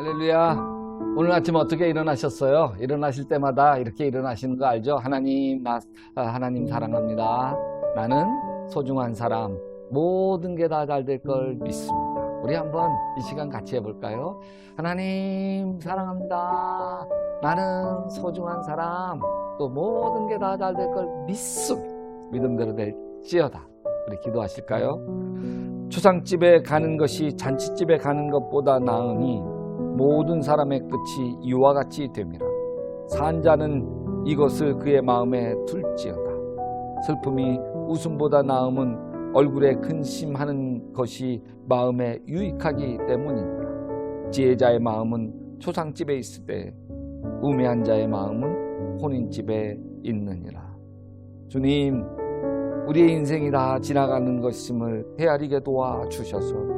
할렐루야. 오늘 아침 어떻게 일어나셨어요? 일어나실 때마다 이렇게 일어나시는 거 알죠? 하나님 사랑합니다. 나는 소중한 사람. 모든 게 다 잘 될 걸 믿습니다. 우리 한번 이 시간 같이 해볼까요? 하나님 사랑합니다. 나는 소중한 사람. 또 모든 게 다 잘 될 걸 믿습니다. 믿음대로 될지어다. 우리 기도하실까요? 초상집에 가는 것이 잔치집에 가는 것보다 나으니 모든 사람의 끝이 이와 같이 됨이라. 산 자는 이것을 그의 마음에 둘지어다. 슬픔이 웃음보다 나음은 얼굴에 근심하는 것이 마음에 유익하기 때문이니라. 지혜자의 마음은 초상집에 있으되 우매한 자의 마음은 혼인집에 있느니라. 주님, 우리의 인생이 다 지나가는 것임을 헤아리게 도와주셔서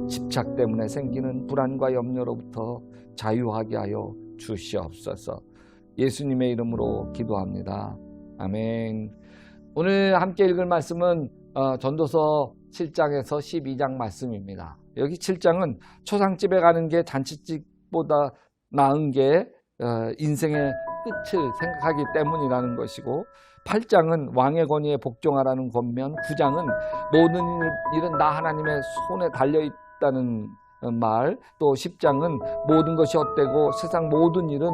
집착 때문에 생기는 불안과 염려로부터 자유하게 하여 주시옵소서. 예수님의 이름으로 기도합니다. 아멘. 오늘 함께 읽을 말씀은 전도서 7장에서 12장 말씀입니다. 여기 7장은 초상집에 가는 게 잔치집보다 나은 게 인생의 끝을 생각하기 때문이라는 것이고, 8장은 왕의 권위에 복종하라는 권면, 9장은 모든 일은 나 하나님의 손에 달려있다는 말, 또 10장은 모든 것이 헛되고 세상 모든 일은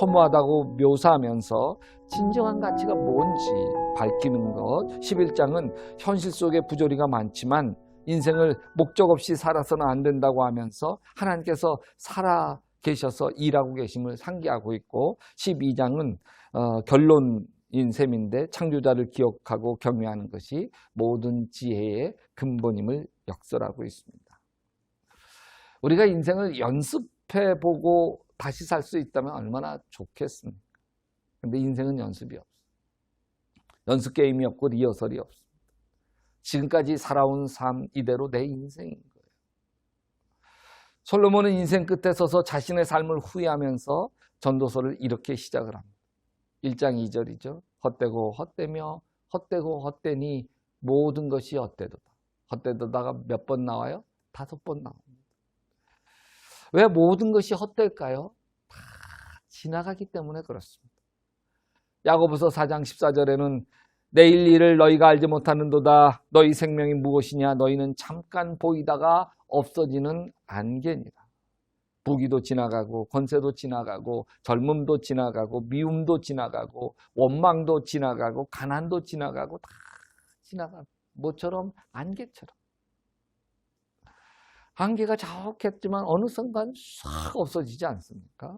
허무하다고 묘사하면서 진정한 가치가 뭔지 밝히는 것, 11장은 현실 속에 부조리가 많지만 인생을 목적 없이 살아서는 안 된다고 하면서 하나님께서 살아 계셔서 일하고 계심을 상기하고 있고, 12장은 결론인 셈인데 창조자를 기억하고 경외하는 것이 모든 지혜의 근본임을 역설하고 있습니다. 우리가 인생을 연습해보고 다시 살 수 있다면 얼마나 좋겠습니까? 근데 인생은 연습이 없어요. 연습 게임이 없고 리허설이 없습니다. 지금까지 살아온 삶 이대로 내 인생인 거예요. 솔로몬은 인생 끝에 서서 자신의 삶을 후회하면서 전도서를 이렇게 시작을 합니다. 1장 2절이죠. 헛되고 헛되며 헛되고 헛되니 모든 것이 헛되도다. 헛되도다가 몇 번 나와요? 5번 나옵니다. 왜 모든 것이 헛될까요? 다 지나가기 때문에 그렇습니다. 야고보서 4장 14절에는 내일 일을 너희가 알지 못하는도다. 너희 생명이 무엇이냐? 너희는 잠깐 보이다가 없어지는 안개니라. 부귀도 지나가고 권세도 지나가고 젊음도 지나가고 미움도 지나가고 원망도 지나가고 가난도 지나가고 다 지나가고 뭐처럼 안개처럼. 안개가 자욱했지만 어느 순간 싹 없어지지 않습니까?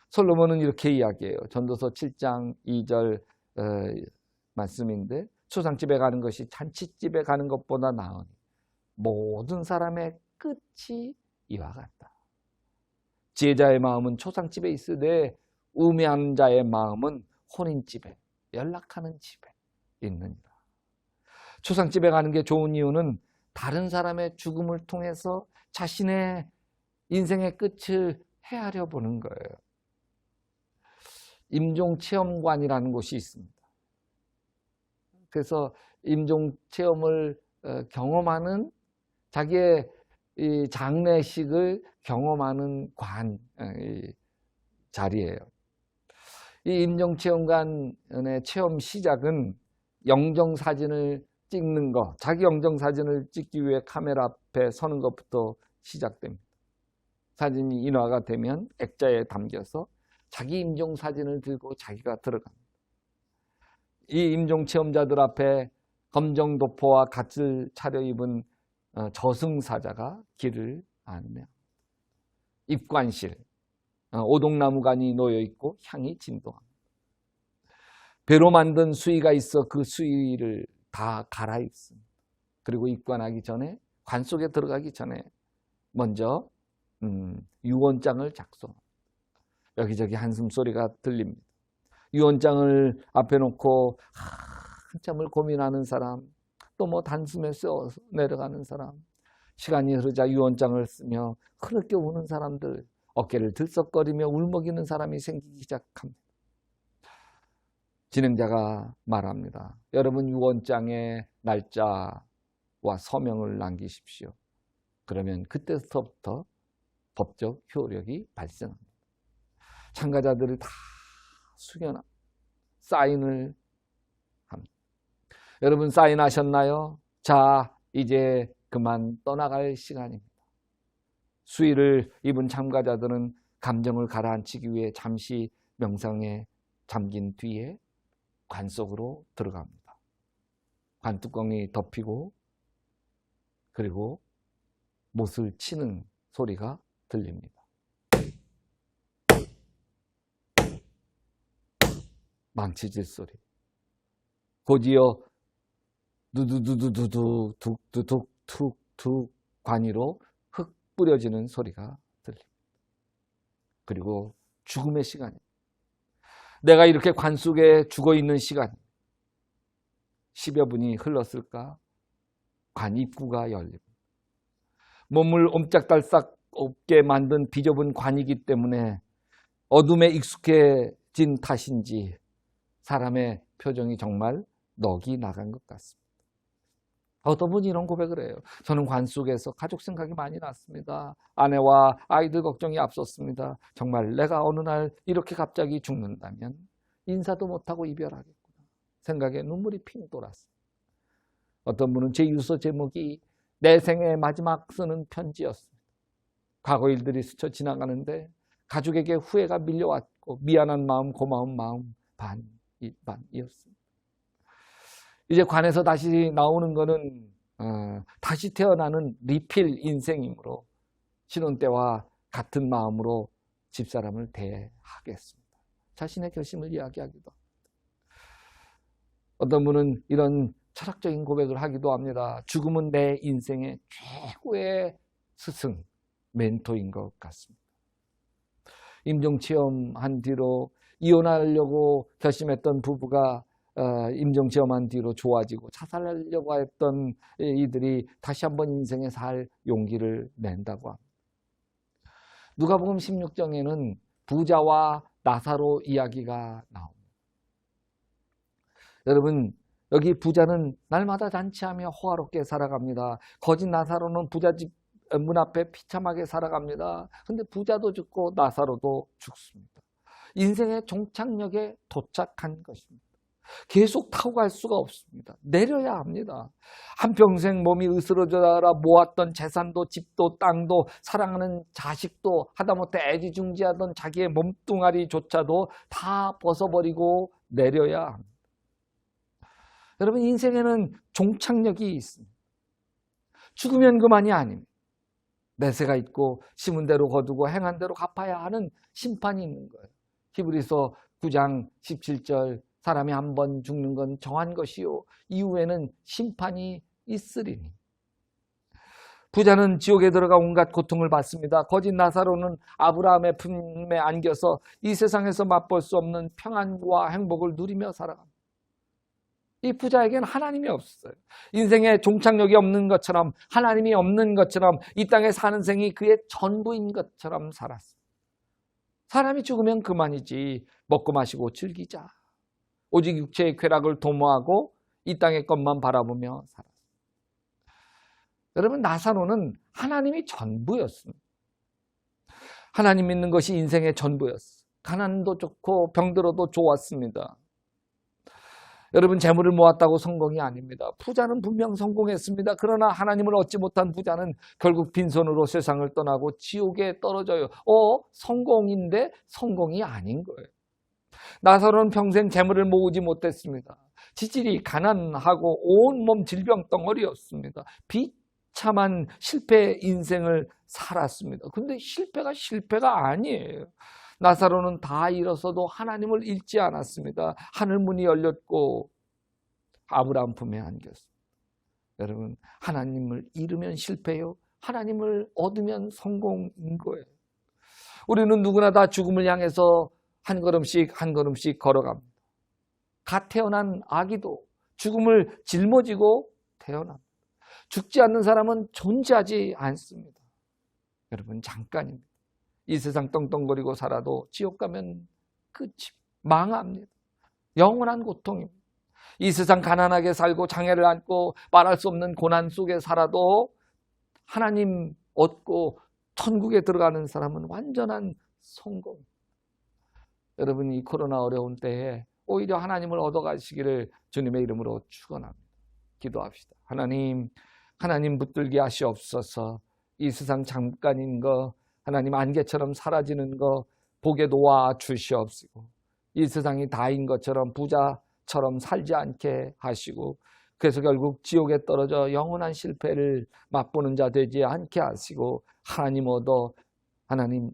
솔로몬은 이렇게 이야기해요. 전도서 7장 2절 말씀인데, 초상집에 가는 것이 잔치집에 가는 것보다 나으니 모든 사람의 끝이 이와 같다. 지혜자의 마음은 초상집에 있으되 우매한 자의 마음은 혼인집에, 연락하는 집에 있느니라. 초상집에 가는 게 좋은 이유는 다른 사람의 죽음을 통해서 자신의 인생의 끝을 헤아려 보는 거예요. 임종체험관이라는 곳이 있습니다. 그래서 임종체험을 경험하는, 자기의 이 장례식을 경험하는 자리예요. 이 임종체험관의 체험 시작은 영정사진을 찍는 것, 자기 영정사진을 찍기 위해 카메라 앞에 서는 것부터 시작됩니다. 사진이 인화가 되면 액자에 담겨서 자기 임종사진을 들고 자기가 들어갑니다. 이 임종체험자들 앞에 검정도포와 갓을 차려입은 저승사자가 길을 안내합니다. 입관실, 오동나무관이 놓여있고 향이 진동합니다. 배로 만든 수의가 있어 그 수의를 다 갈아입습니다. 그리고 입관하기 전에, 관 속에 들어가기 전에 먼저 유언장을 작성합니다. 여기저기 한숨소리가 들립니다. 유언장을 앞에 놓고 한참을 고민하는 사람, 또 뭐 단숨에 써 내려가는 사람, 시간이 흐르자 유언장을 쓰며 흐르게 우는 사람들, 어깨를 들썩거리며 울먹이는 사람이 생기기 시작합니다. 진행자가 말합니다. 여러분 유언장에 날짜와 서명을 남기십시오. 그러면 그때부터 법적 효력이 발생합니다. 참가자들을 다 숙여놔 사인을 합니다. 여러분 사인하셨나요? 자, 이제 그만 떠나갈 시간입니다. 수의를 입은 참가자들은 감정을 가라앉히기 위해 잠시 명상에 잠긴 뒤에 관 속으로 들어갑니다. 관 뚜껑이 덮이고 그리고 못을 치는 소리가 들립니다. 망치질 소리. 곧이어 두두두두두두 툭툭툭 툭툭 관이로 흙 뿌려지는 소리가 들립니다. 그리고 죽음의 시간입니다. 내가 이렇게 관 속에 죽어있는 시간 10여 분이 흘렀을까? 관 입구가 열립니다. 몸을 옴짝달싹 없게 만든 비좁은 관이기 때문에 어둠에 익숙해진 탓인지 사람의 표정이 정말 넋이 나간 것 같습니다. 어떤 분이 이런 고백을 해요. 저는 관 속에서 가족 생각이 많이 났습니다. 아내와 아이들 걱정이 앞섰습니다. 정말 내가 어느 날 이렇게 갑자기 죽는다면 인사도 못하고 이별하겠구나 생각에 눈물이 핑 돌았습니다. 어떤 분은 제 유서 제목이 내 생의 마지막 쓰는 편지였습니다. 과거 일들이 스쳐 지나가는데 가족에게 후회가 밀려왔고 미안한 마음, 고마운 마음 반이었습니다. 이제 관에서 다시 나오는 거는 다시 태어나는 리필 인생이므로 신혼 때와 같은 마음으로 집사람을 대하겠습니다. 자신의 결심을 이야기하기도 합니다. 어떤 분은 이런 철학적인 고백을 하기도 합니다. 죽음은 내 인생의 최고의 스승, 멘토인 것 같습니다. 임종체험한 뒤로 이혼하려고 결심했던 부부가 임종체험한 뒤로 좋아지고 자살하려고 했던 이들이 다시 한번 인생에 살 용기를 낸다고 합니다. 누가복음 16장에는 부자와 나사로 이야기가 나옵니다. 여러분, 여기 부자는 날마다 잔치하며 호화롭게 살아갑니다. 거짓 나사로는 부잣집 문 앞에 비참하게 살아갑니다. 근데 부자도 죽고 나사로도 죽습니다. 인생의 종착역에 도착한 것입니다. 계속 타고 갈 수가 없습니다. 내려야 합니다. 한평생 몸이 으스러져라 모았던 재산도 집도 땅도 사랑하는 자식도 하다못해 애지중지하던 자기의 몸뚱아리조차도 다 벗어버리고 내려야 합니다. 여러분, 인생에는 종착역이 있습니다. 죽으면 그만이 아닙니다. 내세가 있고 심은 대로 거두고 행한 대로 갚아야 하는 심판이 있는 거예요. 히브리서 9장 17절 사람이 한 번 죽는 건 정한 것이요 이후에는 심판이 있으리니. 부자는 지옥에 들어가 온갖 고통을 받습니다. 거짓 나사로는 아브라함의 품에 안겨서 이 세상에서 맛볼 수 없는 평안과 행복을 누리며 살아갑니다. 이 부자에게는 하나님이 없어요. 인생에 종착역이 없는 것처럼 하나님이 없는 것처럼 이 땅에 사는 생이 그의 전부인 것처럼 살았어요. 사람이 죽으면 그만이지 먹고 마시고 즐기자. 오직 육체의 쾌락을 도모하고 이 땅의 것만 바라보며 살았어요. 여러분, 나사로는 하나님이 전부였습니다. 하나님 믿는 것이 인생의 전부였어요. 가난도 좋고 병들어도 좋았습니다. 여러분, 재물을 모았다고 성공이 아닙니다. 부자는 분명 성공했습니다. 그러나 하나님을 얻지 못한 부자는 결국 빈손으로 세상을 떠나고 지옥에 떨어져요. 성공인데 성공이 아닌 거예요. 나사로는 평생 재물을 모으지 못했습니다. 지질이 가난하고 온몸 질병 덩어리였습니다. 비참한 실패 인생을 살았습니다. 근데 실패가 아니에요. 나사로는 다 잃었어도 하나님을 잃지 않았습니다. 하늘 문이 열렸고 아브라함 품에 안겼습니다. 여러분, 하나님을 잃으면 실패요. 하나님을 얻으면 성공인 거예요. 우리는 누구나 다 죽음을 향해서 한 걸음씩 걸어갑니다. 갓 태어난 아기도 죽음을 짊어지고 태어납니다. 죽지 않는 사람은 존재하지 않습니다. 여러분, 잠깐입니다. 이 세상 떵떵거리고 살아도 지옥 가면 끝이 망합니다. 영원한 고통입니다. 이 세상 가난하게 살고 장애를 안고 말할 수 없는 고난 속에 살아도 하나님 얻고 천국에 들어가는 사람은 완전한 성공. 여러분, 이 코로나 어려운 때에 오히려 하나님을 얻어가시기를 주님의 이름으로 축원합니다. 기도합시다. 하나님 붙들게 하시옵소서. 이 세상 잠깐인 거, 하나님 안개처럼 사라지는 거 보게 놓아 주시옵시고, 이 세상이 다인 것처럼 부자처럼 살지 않게 하시고, 그래서 결국 지옥에 떨어져 영원한 실패를 맛보는 자 되지 않게 하시고, 하나님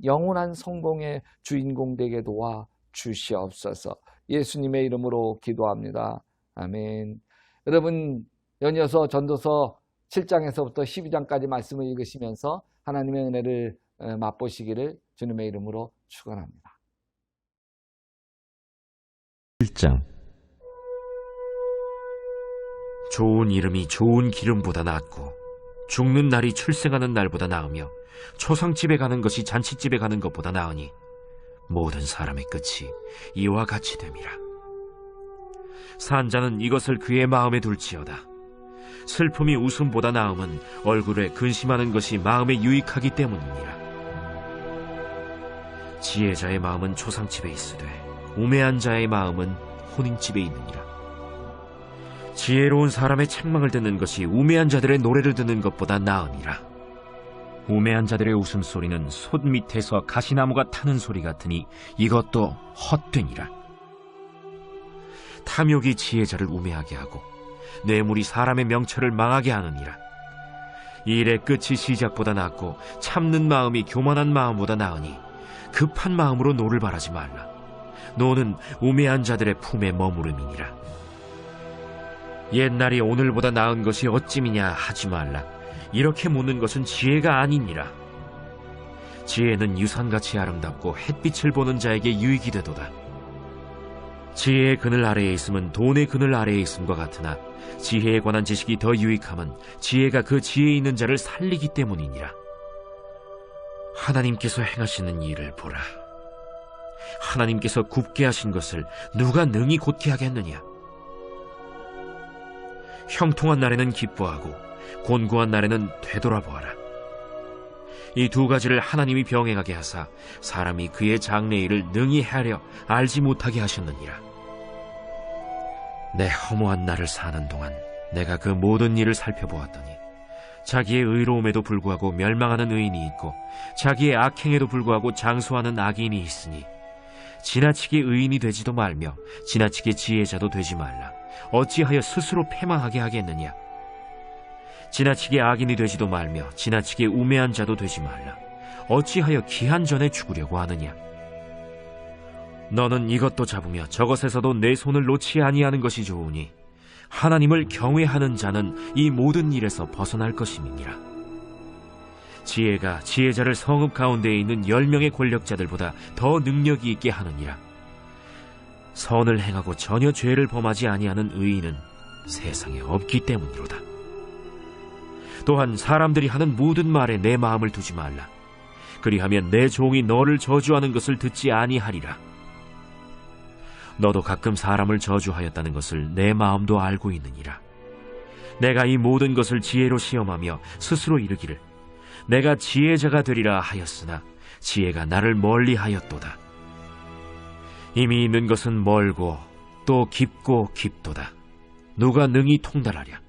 영원한 성공의 주인공 되게 도와 주시옵소서. 예수님의 이름으로 기도합니다. 아멘. 여러분, 연이어서 전도서 7장에서부터 12장까지 말씀을 읽으시면서 하나님의 은혜를 맛보시기를 주님의 이름으로 축원합니다. 1장. 좋은 이름이 좋은 기름보다 낫고 죽는 날이 출생하는 날보다 나으며 초상집에 가는 것이 잔치집에 가는 것보다 나으니 모든 사람의 끝이 이와 같이 됨이라. 산자는 이것을 그의 마음에 둘지어다. 슬픔이 웃음보다 나음은 얼굴에 근심하는 것이 마음에 유익하기 때문이니라. 지혜자의 마음은 초상집에 있으되 우매한 자의 마음은 혼인집에 있느니라. 지혜로운 사람의 책망을 듣는 것이 우매한 자들의 노래를 듣는 것보다 나으니라. 우매한 자들의 웃음소리는 솥 밑에서 가시나무가 타는 소리 같으니 이것도 헛되니라. 탐욕이 지혜자를 우매하게 하고 뇌물이 사람의 명철을 망하게 하느니라. 일의 끝이 시작보다 낫고 참는 마음이 교만한 마음보다 나으니 급한 마음으로 노를 바라지 말라. 노는 우매한 자들의 품에 머무름이니라. 옛날이 오늘보다 나은 것이 어찌미냐 하지 말라. 이렇게 묻는 것은 지혜가 아니니라. 지혜는 유산같이 아름답고 햇빛을 보는 자에게 유익이 되도다. 지혜의 그늘 아래에 있음은 돈의 그늘 아래에 있음과 같으나 지혜에 관한 지식이 더 유익함은 지혜가 그 지혜에 있는 자를 살리기 때문이니라. 하나님께서 행하시는 일을 보라. 하나님께서 굽게 하신 것을 누가 능히 곧게 하겠느냐. 형통한 날에는 기뻐하고 곤고한 날에는 되돌아보아라. 이 두 가지를 하나님이 병행하게 하사 사람이 그의 장래일을 능히 헤아려 알지 못하게 하셨느니라. 내 허무한 날을 사는 동안 내가 그 모든 일을 살펴보았더니 자기의 의로움에도 불구하고 멸망하는 의인이 있고 자기의 악행에도 불구하고 장수하는 악인이 있으니 지나치게 의인이 되지도 말며 지나치게 지혜자도 되지 말라. 어찌하여 스스로 패망하게 하겠느냐. 지나치게 악인이 되지도 말며 지나치게 우매한 자도 되지 말라. 어찌하여 기한 전에 죽으려고 하느냐. 너는 이것도 잡으며 저것에서도 내 손을 놓지 아니하는 것이 좋으니 하나님을 경외하는 자는 이 모든 일에서 벗어날 것임이니라. 지혜가 지혜자를 성읍 가운데에 있는 10명의 권력자들보다 더 능력이 있게 하느니라. 선을 행하고 전혀 죄를 범하지 아니하는 의인은 세상에 없기 때문이로다. 또한 사람들이 하는 모든 말에 내 마음을 두지 말라. 그리하면 내 종이 너를 저주하는 것을 듣지 아니하리라. 너도 가끔 사람을 저주하였다는 것을 내 마음도 알고 있느니라. 내가 이 모든 것을 지혜로 시험하며 스스로 이르기를 내가 지혜자가 되리라 하였으나 지혜가 나를 멀리하였도다. 이미 있는 것은 멀고 또 깊고 깊도다. 누가 능히 통달하랴.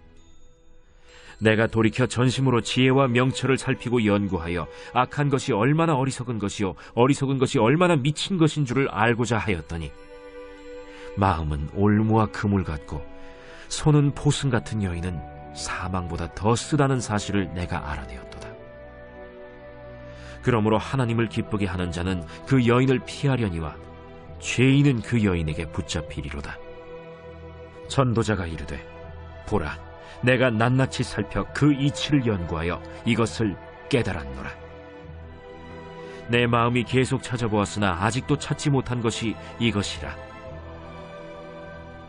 내가 돌이켜 전심으로 지혜와 명철을 살피고 연구하여 악한 것이 얼마나 어리석은 것이요 어리석은 것이 얼마나 미친 것인 줄을 알고자 하였더니 마음은 올무와 그물 같고 손은 포승 같은 여인은 사망보다 더 쓰다는 사실을 내가 알아내었도다. 그러므로 하나님을 기쁘게 하는 자는 그 여인을 피하려니와 죄인은 그 여인에게 붙잡히리로다. 전도자가 이르되 보라, 내가 낱낱이 살펴 그 이치를 연구하여 이것을 깨달았노라. 내 마음이 계속 찾아보았으나 아직도 찾지 못한 것이 이것이라.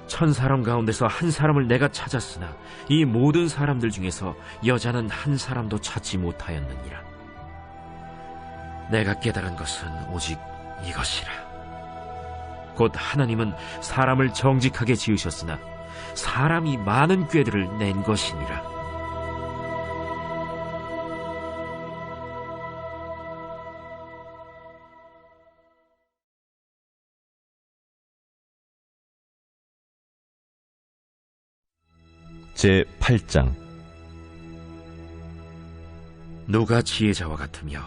1000사람 가운데서 한 사람을 내가 찾았으나 이 모든 사람들 중에서 여자는 한 사람도 찾지 못하였느니라. 내가 깨달은 것은 오직 이것이라. 곧 하나님은 사람을 정직하게 지으셨으나 사람이 많은 꾀들을 낸 것이니라. 제8장. 누가 지혜자와 같으며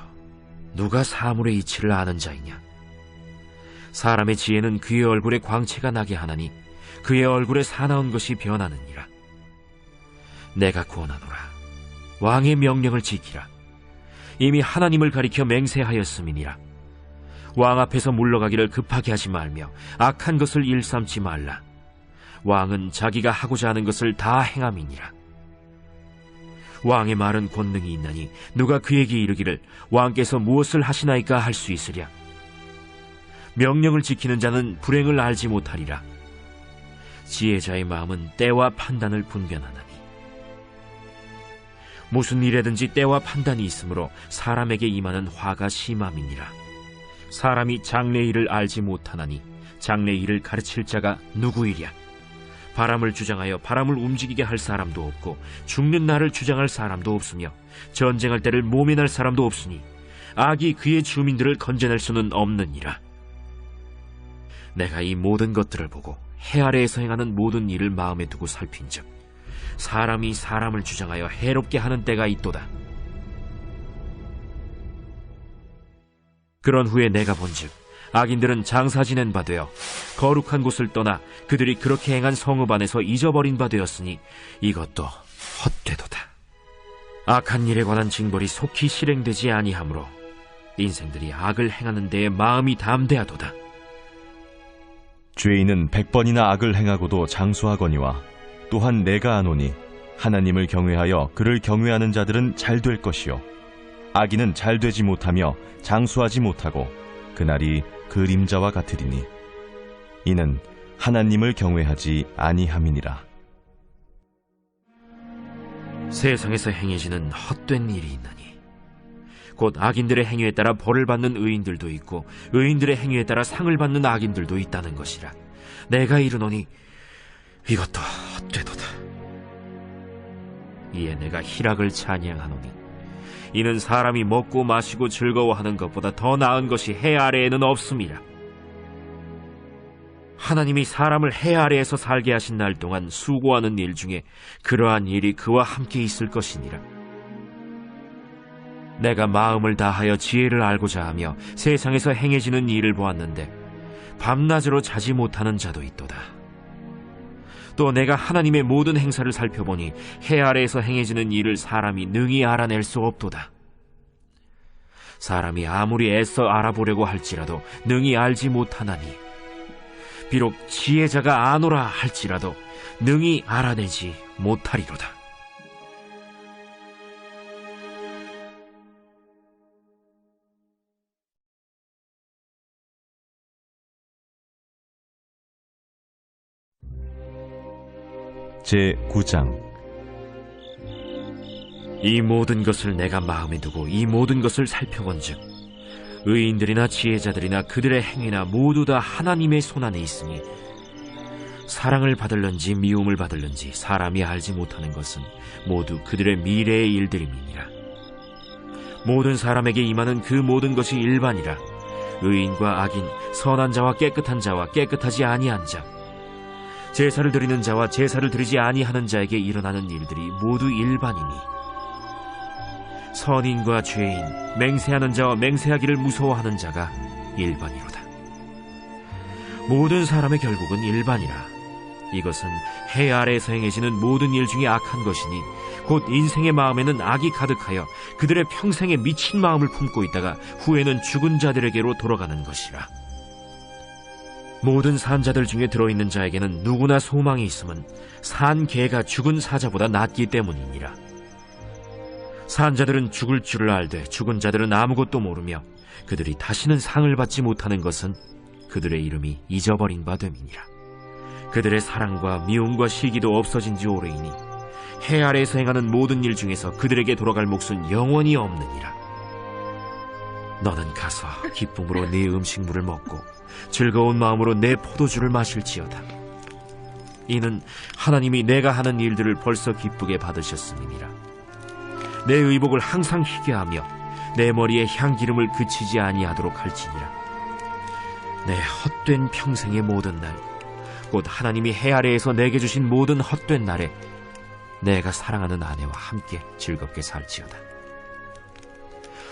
누가 사물의 이치를 아는 자이냐? 사람의 지혜는 그의 얼굴에 광채가 나게 하나니 그의 얼굴에 사나운 것이 변하느니라. 내가 구원하노라. 왕의 명령을 지키라. 이미 하나님을 가리켜 맹세하였음이니라. 왕 앞에서 물러가기를 급하게 하지 말며 악한 것을 일삼지 말라. 왕은 자기가 하고자 하는 것을 다 행함이니라. 왕의 말은 권능이 있나니 누가 그에게 이르기를 왕께서 무엇을 하시나이까 할 수 있으랴. 명령을 지키는 자는 불행을 알지 못하리라. 지혜자의 마음은 때와 판단을 분별하나니 무슨 일에든지 때와 판단이 있으므로 사람에게 임하는 화가 심함이니라. 사람이 장래 일을 알지 못하나니 장래 일을 가르칠 자가 누구이랴. 바람을 주장하여 바람을 움직이게 할 사람도 없고 죽는 날을 주장할 사람도 없으며 전쟁할 때를 모면할 사람도 없으니 악이 그의 주민들을 건져낼 수는 없느니라. 내가 이 모든 것들을 보고 해 아래에서 행하는 모든 일을 마음에 두고 살핀즉 사람이 사람을 주장하여 해롭게 하는 때가 있도다. 그런 후에 내가 본즉 악인들은 장사 지낸 바 되어 거룩한 곳을 떠나 그들이 그렇게 행한 성읍 안에서 잊어버린 바 되었으니 이것도 헛되도다. 악한 일에 관한 징벌이 속히 실행되지 아니하므로 인생들이 악을 행하는 데에 마음이 담대하도다. 죄인은 100번이나 악을 행하고도 장수하거니와 또한 내가 아노니 하나님을 경외하여 그를 경외하는 자들은 잘 될 것이요 악인은 잘 되지 못하며 장수하지 못하고 그날이 그림자와 같으리니 이는 하나님을 경외하지 아니함이니라. 세상에서 행해지는 헛된 일이 있나니 곧 악인들의 행위에 따라 벌을 받는 의인들도 있고 의인들의 행위에 따라 상을 받는 악인들도 있다는 것이라. 내가 이르노니 이것도 헛되도다. 이에 내가 희락을 찬양하노니 이는 사람이 먹고 마시고 즐거워하는 것보다 더 나은 것이 해 아래에는 없음이라. 하나님이 사람을 해 아래에서 살게 하신 날 동안 수고하는 일 중에 그러한 일이 그와 함께 있을 것이니라. 내가 마음을 다하여 지혜를 알고자 하며 세상에서 행해지는 일을 보았는데 밤낮으로 자지 못하는 자도 있도다. 또 내가 하나님의 모든 행사를 살펴보니 해 아래에서 행해지는 일을 사람이 능히 알아낼 수 없도다. 사람이 아무리 애써 알아보려고 할지라도 능히 알지 못하나니 비록 지혜자가 아노라 할지라도 능히 알아내지 못하리로다. 제9장. 이 모든 것을 내가 마음에 두고 이 모든 것을 살펴본즉 의인들이나 지혜자들이나 그들의 행위나 모두 다 하나님의 손안에 있으니 사랑을 받을런지 미움을 받을런지 사람이 알지 못하는 것은 모두 그들의 미래의 일들임이니라. 모든 사람에게 임하는 그 모든 것이 일반이라. 의인과 악인, 선한 자와 깨끗한 자와 깨끗하지 아니한 자, 제사를 드리는 자와 제사를 드리지 아니하는 자에게 일어나는 일들이 모두 일반이니 선인과 죄인, 맹세하는 자와 맹세하기를 무서워하는 자가 일반이로다. 모든 사람의 결국은 일반이라. 이것은 해 아래에서 행해지는 모든 일 중에 악한 것이니 곧 인생의 마음에는 악이 가득하여 그들의 평생에 미친 마음을 품고 있다가 후에는 죽은 자들에게로 돌아가는 것이라. 모든 산자들 중에 들어있는 자에게는 누구나 소망이 있음은 산 개가 죽은 사자보다 낫기 때문이니라. 산자들은 죽을 줄을 알되 죽은 자들은 아무것도 모르며 그들이 다시는 상을 받지 못하는 것은 그들의 이름이 잊어버린 바 됨이니라. 그들의 사랑과 미움과 시기도 없어진 지 오래이니 해 아래에서 행하는 모든 일 중에서 그들에게 돌아갈 몫은 영원히 없느니라. 너는 가서 기쁨으로 네 음식물을 먹고 즐거운 마음으로 내 포도주를 마실지어다. 이는 하나님이 내가 하는 일들을 벌써 기쁘게 받으셨음이니라. 내 의복을 항상 희게 하며 내 머리에 향기름을 그치지 아니하도록 할지니라. 내 헛된 평생의 모든 날, 곧 하나님이 해 아래에서 내게 주신 모든 헛된 날에 내가 사랑하는 아내와 함께 즐겁게 살지어다.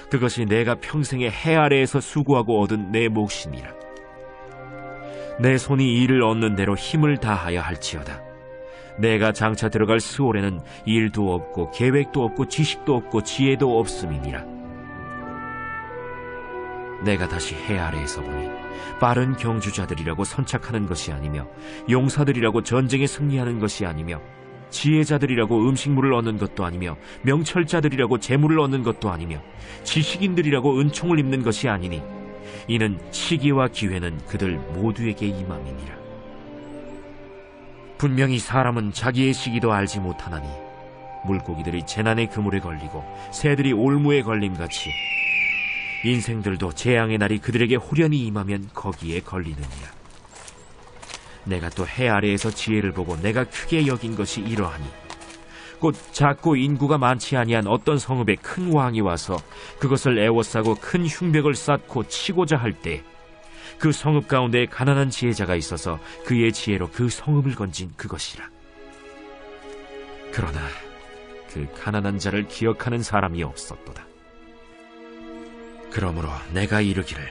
그것이 내가 평생에 해 아래에서 수고하고 얻은 내 몫이니라. 내 손이 일을 얻는 대로 힘을 다하여 할지어다. 내가 장차 들어갈 스올에는 일도 없고 계획도 없고 지식도 없고 지혜도 없음이니라. 내가 다시 해 아래에서 보니 빠른 경주자들이라고 선착하는 것이 아니며 용사들이라고 전쟁에 승리하는 것이 아니며 지혜자들이라고 음식물을 얻는 것도 아니며 명철자들이라고 재물을 얻는 것도 아니며 지식인들이라고 은총을 입는 것이 아니니 이는 시기와 기회는 그들 모두에게 임함이니라. 분명히 사람은 자기의 시기도 알지 못하나니 물고기들이 재난의 그물에 걸리고 새들이 올무에 걸림같이 인생들도 재앙의 날이 그들에게 홀연히 임하면 거기에 걸리느니라. 내가 또 해 아래에서 지혜를 보고 내가 크게 여긴 것이 이러하니 곧 작고 인구가 많지 아니한 어떤 성읍에 큰 왕이 와서 그것을 애워싸고 큰 흉벽을 쌓고 치고자 할 때 그 성읍 가운데 가난한 지혜자가 있어서 그의 지혜로 그 성읍을 건진 그것이라. 그러나 그 가난한 자를 기억하는 사람이 없었도다. 그러므로 내가 이르기를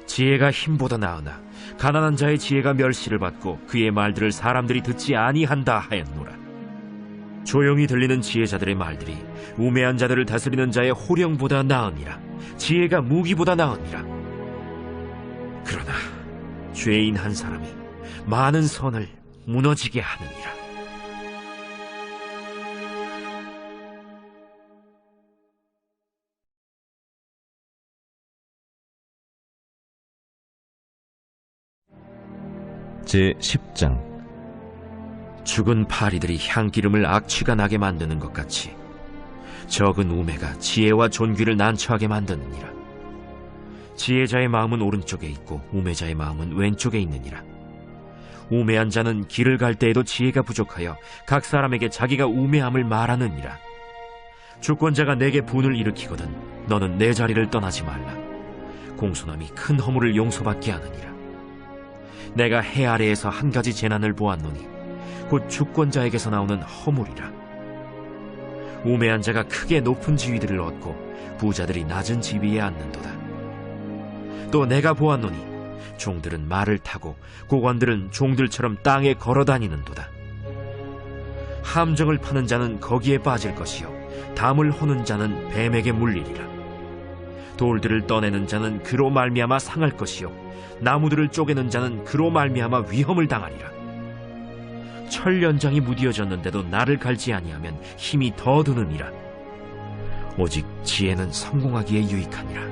지혜가 힘보다 나으나 가난한 자의 지혜가 멸시를 받고 그의 말들을 사람들이 듣지 아니한다 하였노라. 조용히 들리는 지혜자들의 말들이 우매한 자들을 다스리는 자의 호령보다 나으니라. 지혜가 무기보다 나으니라. 그러나 죄인 한 사람이 많은 선을 무너지게 하느니라. 제10장. 죽은 파리들이 향기름을 악취가 나게 만드는 것 같이 적은 우매가 지혜와 존귀를 난처하게 만드느니라. 지혜자의 마음은 오른쪽에 있고 우매자의 마음은 왼쪽에 있느니라. 우매한 자는 길을 갈 때에도 지혜가 부족하여 각 사람에게 자기가 우매함을 말하느니라. 주권자가 내게 분을 일으키거든 너는 내 자리를 떠나지 말라. 공손함이 큰 허물을 용서받게 하느니라. 내가 해 아래에서 한 가지 재난을 보았노니 곧 주권자에게서 나오는 허물이라. 우매한 자가 크게 높은 지위들을 얻고 부자들이 낮은 지위에 앉는도다. 또 내가 보았노니 종들은 말을 타고 고관들은 종들처럼 땅에 걸어다니는도다. 함정을 파는 자는 거기에 빠질 것이요 담을 허는 자는 뱀에게 물리리라. 돌들을 떠내는 자는 그로 말미암아 상할 것이요 나무들을 쪼개는 자는 그로 말미암아 위험을 당하리라. 철 연장이 무디어졌는데도 나를 갈지 아니하면 힘이 더 드느니라. 오직 지혜는 성공하기에 유익하니라.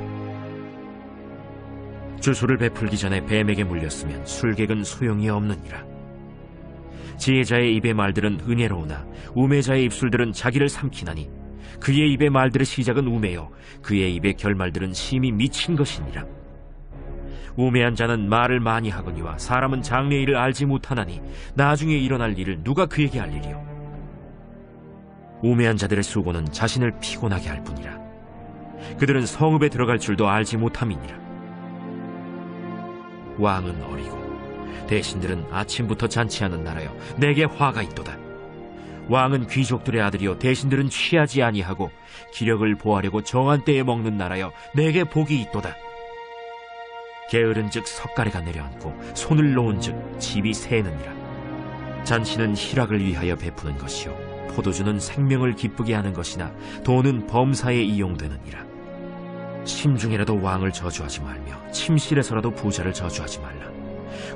주술을 베풀기 전에 뱀에게 물렸으면 술객은 소용이 없느니라. 지혜자의 입의 말들은 은혜로우나 우매자의 입술들은 자기를 삼키나니 그의 입의 말들의 시작은 우매요 그의 입의 결말들은 심히 미친 것이니라. 우매한 자는 말을 많이 하거니와 사람은 장래의 일을 알지 못하나니 나중에 일어날 일을 누가 그에게 알리리요. 우매한 자들의 수고는 자신을 피곤하게 할 뿐이라. 그들은 성읍에 들어갈 줄도 알지 못함이니라. 왕은 어리고 대신들은 아침부터 잔치하는 나라여 내게 화가 있도다. 왕은 귀족들의 아들이요 대신들은 취하지 아니하고 기력을 보하려고 정한 때에 먹는 나라여 내게 복이 있도다. 게으른즉 석가래가 내려앉고 손을 놓은즉 집이 새느니라. 잔치는 희락을 위하여 베푸는 것이요 포도주는 생명을 기쁘게 하는 것이나 돈은 범사에 이용되느니라. 심중에라도 왕을 저주하지 말며 침실에서라도 부자를 저주하지 말라.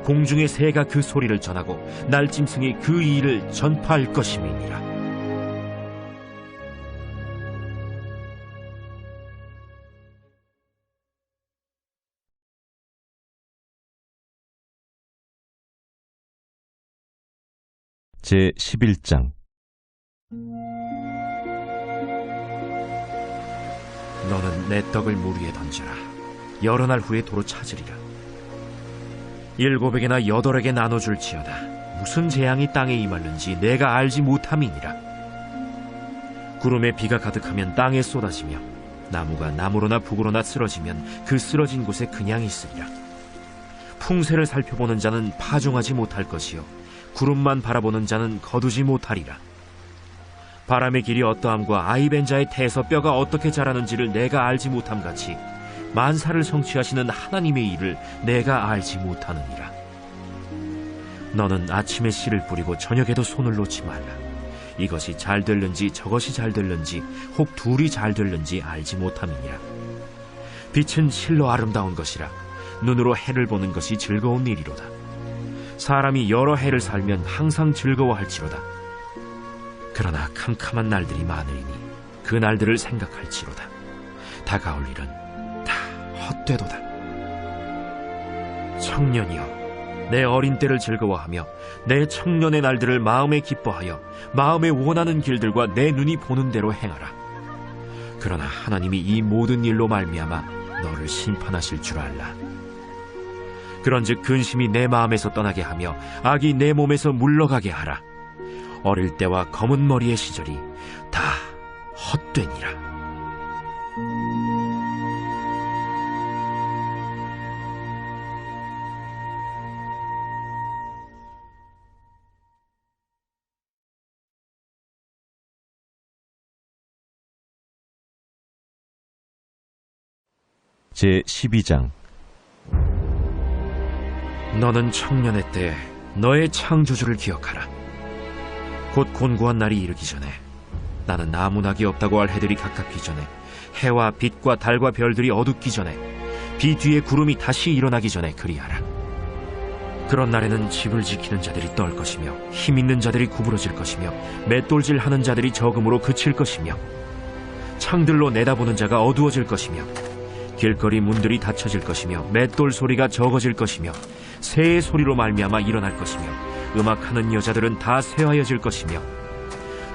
공중의 새가 그 소리를 전하고 날짐승이 그 일을 전파할 것임이니라. 제11장. 너는 내 떡을 물 위에 던져라. 여러 날 후에 도로 찾으리라. 7에게나 8에게 나눠줄지어다. 무슨 재앙이 땅에 임하는지 내가 알지 못함이니라. 구름에 비가 가득하면 땅에 쏟아지며 나무가 나무로나 북으로나 쓰러지면 그 쓰러진 곳에 그냥 있으리라. 풍세를 살펴보는 자는 파종하지 못할 것이요 구름만 바라보는 자는 거두지 못하리라. 바람의 길이 어떠함과 아이벤 자의 태에서 뼈가 어떻게 자라는지를 내가 알지 못함 같이 만사를 성취하시는 하나님의 일을 내가 알지 못하느니라. 너는 아침에 씨를 뿌리고 저녁에도 손을 놓지 말라. 이것이 잘 될는지 저것이 잘 될는지 혹 둘이 잘 될는지 알지 못함이니라. 빛은 실로 아름다운 것이라. 눈으로 해를 보는 것이 즐거운 일이로다. 사람이 여러 해를 살면 항상 즐거워할지로다. 그러나 캄캄한 날들이 많으리니 그 날들을 생각할지로다. 다가올 일은 다 헛되도다. 청년이여, 내 어린 때를 즐거워하며 내 청년의 날들을 마음에 기뻐하여 마음에 원하는 길들과 내 눈이 보는 대로 행하라. 그러나 하나님이 이 모든 일로 말미암아 너를 심판하실 줄 알라. 그런즉 근심이 내 마음에서 떠나게 하며 악이 내 몸에서 물러가게 하라. 어릴 때와 검은 머리의 시절이 다 헛되니라. 제12장. 너는 청년의 때 너의 창조주를 기억하라. 곧 곤고한 날이 이르기 전에, 나는 나무나기 없다고 할 해들이 가깝기 전에, 해와 빛과 달과 별들이 어둡기 전에, 비 뒤에 구름이 다시 일어나기 전에 그리하라. 그런 날에는 집을 지키는 자들이 떨 것이며 힘 있는 자들이 구부러질 것이며 맷돌질 하는 자들이 적음으로 그칠 것이며 창들로 내다보는 자가 어두워질 것이며 길거리 문들이 닫혀질 것이며 맷돌 소리가 적어질 것이며 새의 소리로 말미암아 일어날 것이며 음악하는 여자들은 다 쇠하여질 것이며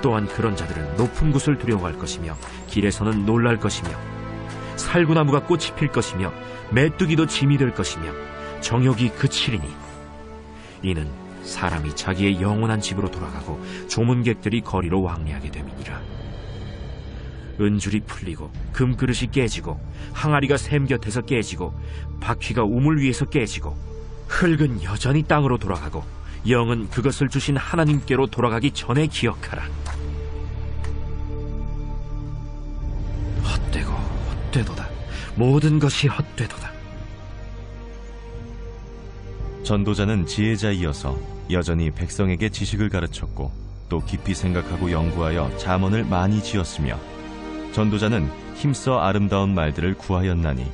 또한 그런 자들은 높은 곳을 두려워할 것이며 길에서는 놀랄 것이며 살구나무가 꽃이 필 것이며 메뚜기도 짐이 될 것이며 정욕이 그치리니 이는 사람이 자기의 영원한 집으로 돌아가고 조문객들이 거리로 왕래하게 됨이니라. 은줄이 풀리고 금그릇이 깨지고 항아리가 샘 곁에서 깨지고 바퀴가 우물 위에서 깨지고 흙은 여전히 땅으로 돌아가고 영은 그것을 주신 하나님께로 돌아가기 전에 기억하라. 헛되고 헛되도다. 모든 것이 헛되도다. 전도자는 지혜자이어서 여전히 백성에게 지식을 가르쳤고 또 깊이 생각하고 연구하여 잠언을 많이 지었으며 전도자는 힘써 아름다운 말들을 구하였나니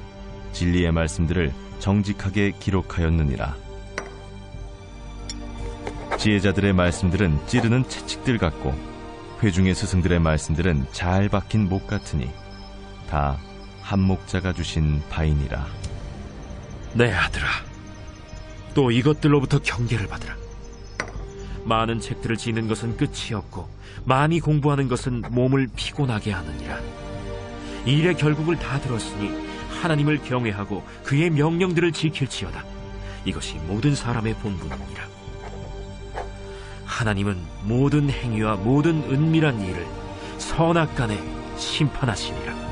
진리의 말씀들을 정직하게 기록하였느니라. 지혜자들의 말씀들은 찌르는 채찍들 같고 회중의 스승들의 말씀들은 잘 박힌 목 같으니 다 한목자가 주신 바이니라. 내 아들아, 또 이것들로부터 경계를 받으라. 많은 책들을 지는 것은 끝이 없고 많이 공부하는 것은 몸을 피곤하게 하느니라. 일의 결국을 다 들었으니 하나님을 경외하고 그의 명령들을 지킬지어다. 이것이 모든 사람의 본분이니라. 하나님은 모든 행위와 모든 은밀한 일을 선악간에 심판하시니라.